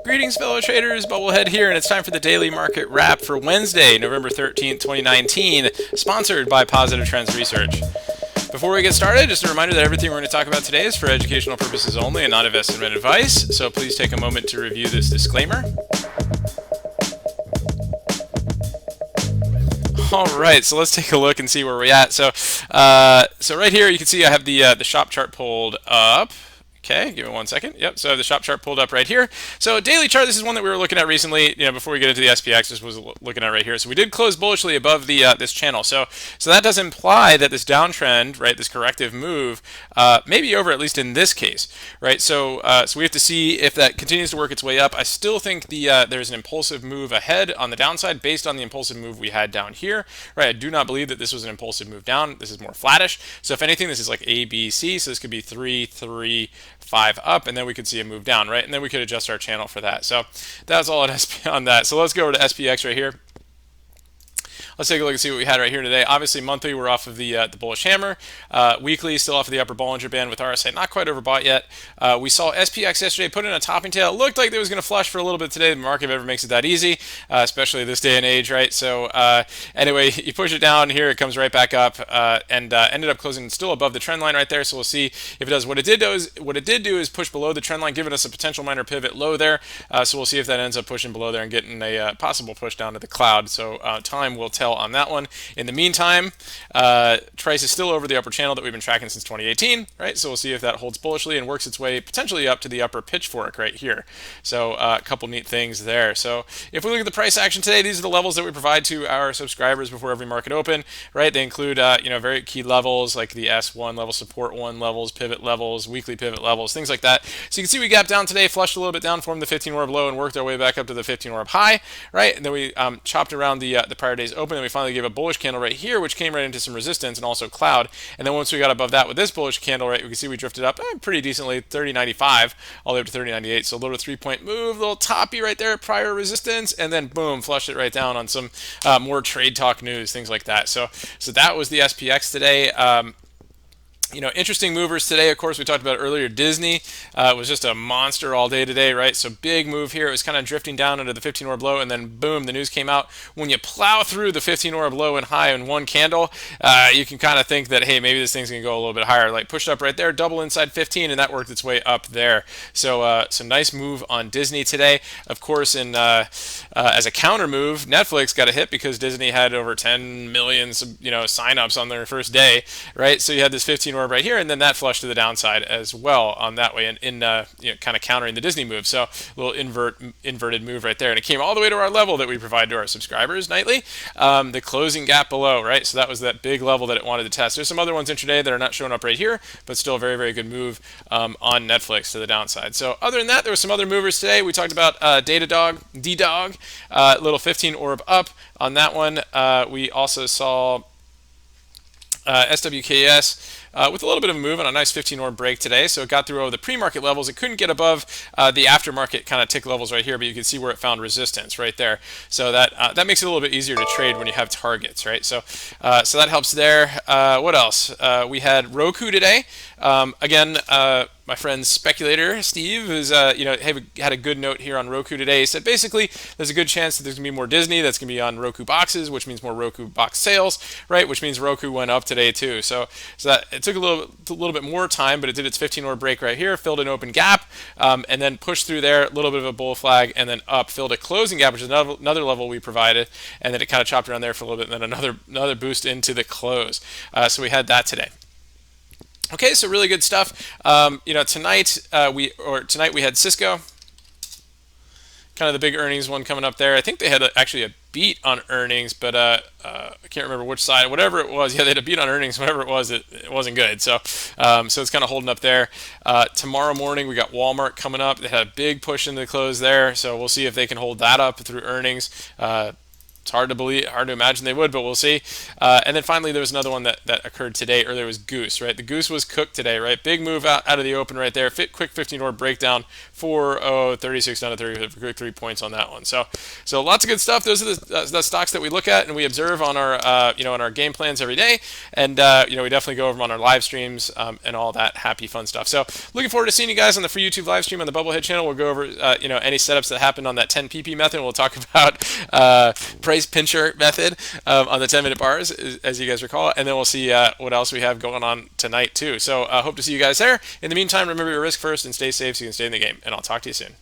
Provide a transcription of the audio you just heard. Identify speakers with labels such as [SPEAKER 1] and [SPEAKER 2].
[SPEAKER 1] Greetings, fellow traders. Bubblehead here, and it's time for the daily market wrap for Wednesday, November 13th, 2019, sponsored by Positive Trends Research. Before we get started, just a reminder that everything we're going to talk about today is for educational purposes only and not investment advice, so please take a moment to review this disclaimer. All right, so let's take a look and see where we're at. So right here you can see I have the shop chart pulled up. Okay, give me 1 second. Yep, so I have the shop chart pulled up right here. So daily chart, this is one that we were looking at recently, before we get into the SPX, this was looking at right here. So we did close bullishly above the this channel. So that does imply that this downtrend, right, this corrective move, may be over, at least in this case, right? So we have to see if that continues to work its way up. I still think there's an impulsive move ahead on the downside based on the impulsive move we had down here, right? I do not believe that this was an impulsive move down. This is more flattish. So if anything, this is like A, B, C. So this could be 3, 3, 5 up, and then we could see a move down, right? And then we could adjust our channel for that. So that's all on that. So let's go over to SPX right here. Let's take a look and see what we had right here today. Obviously, monthly, we're off of the bullish hammer. Weekly, still off of the upper Bollinger Band with RSI not quite overbought yet. We saw SPX yesterday put in a topping tail. It looked like it was going to flush for a little bit today. The market never makes it that easy, especially this day and age, right? So anyway, you push it down here, it comes right back up, and ended up closing still above the trend line right there. So we'll see if it does. What it did do is push below the trend line, giving us a potential minor pivot low there. So we'll see if that ends up pushing below there and getting a possible push down to the cloud. So time will tell on that one. In the meantime, Trice is still over the upper channel that we've been tracking since 2018, right? So we'll see if that holds bullishly and works its way potentially up to the upper pitchfork right here. So a couple neat things there. So if we look at the price action today, these are the levels that we provide to our subscribers before every market open, right? They include very key levels like the S1 level, support 1 levels, pivot levels, weekly pivot levels, things like that. So you can see we gapped down today, flushed a little bit down, formed the 15 orb low, and worked our way back up to the 15 orb high, right? And then we chopped around the prior day's open, and we finally gave a bullish candle right here, which came right into some resistance and also cloud. And then once we got above that with this bullish candle, right, we can see we drifted up pretty decently, 30.95 all the way up to 30.98. So a little 3-point move, a little toppy right there at prior resistance, and then boom, flushed it right down on some more trade talk news, things like that. So that was the SPX today. Interesting movers today. Of course, we talked about earlier. Disney was just a monster all day today, right? So big move here. It was kind of drifting down under the 15 orb low, and then boom, the news came out. When you plow through the 15 orb low and high in one candle, you can kind of think that, hey, maybe this thing's gonna go a little bit higher. Like pushed up right there, double inside 15, and that worked its way up there. So nice move on Disney today. Of course, as a counter move, Netflix got a hit because Disney had over 10 million signups on their first day, right? So you had this 15 orb right here, and then that flushed to the downside as well on that way, and kind of countering the Disney move. So a little inverted move right there, and it came all the way to our level that we provide to our subscribers nightly, the closing gap below, right? So that was that big level that it wanted to test. There's some other ones intraday that are not showing up right here, but still a very, very good move on Netflix to the downside. So other than that, there were some other movers today. We talked about Datadog, D-Dog, little 15 orb up on that one. We also saw SWKS with a little bit of a move on a nice 15 orb break today. So it got through over the pre-market levels. It couldn't get above the aftermarket kind of tick levels right here, but you can see where it found resistance right there. So that makes it a little bit easier to trade when you have targets, right? So that helps there. What else? We had Roku today. Again, my friend Speculator Steve is had a good note here on Roku today. He said basically there's a good chance that there's gonna be more Disney that's gonna be on Roku boxes, which means more Roku box sales, right? Which means Roku went up today too. So that it took a little bit more time, but it did its 15 orb break right here, filled an open gap, and then pushed through there, a little bit of a bull flag, and then up, filled a closing gap, which is another level we provided, and then it kind of chopped around there for a little bit, and then another boost into the close. So we had that today. Okay, so really good stuff. Tonight we had Cisco, kind of the big earnings one coming up there. I think they had actually a beat on earnings, but I can't remember which side. Whatever it was, yeah, they had a beat on earnings. Whatever it was, it wasn't good. So it's kind of holding up there. Tomorrow morning we got Walmart coming up. They had a big push into the close there, so we'll see if they can hold that up through earnings. It's hard to believe, hard to imagine they would, but we'll see. And then finally, there was another one that occurred today. Earlier was Goose, right? The Goose was cooked today, right? Big move out of the open right there. Quick 15-hour breakdown for 36 down to 30 for quick 3 points on that one. So lots of good stuff. Those are the stocks that we look at and we observe on our on our game plans every day, and we definitely go over them on our live streams and all that happy fun stuff. So looking forward to seeing you guys on the free YouTube live stream on the Bubblehead channel. We'll go over any setups that happened on that 10 pp method. We'll talk about price pincher method on the 10-minute bars, as you guys recall, and then we'll see what else we have going on tonight too. So hope to see you guys there. In the meantime, remember your risk first and stay safe so you can stay in the game, and I'll talk to you soon.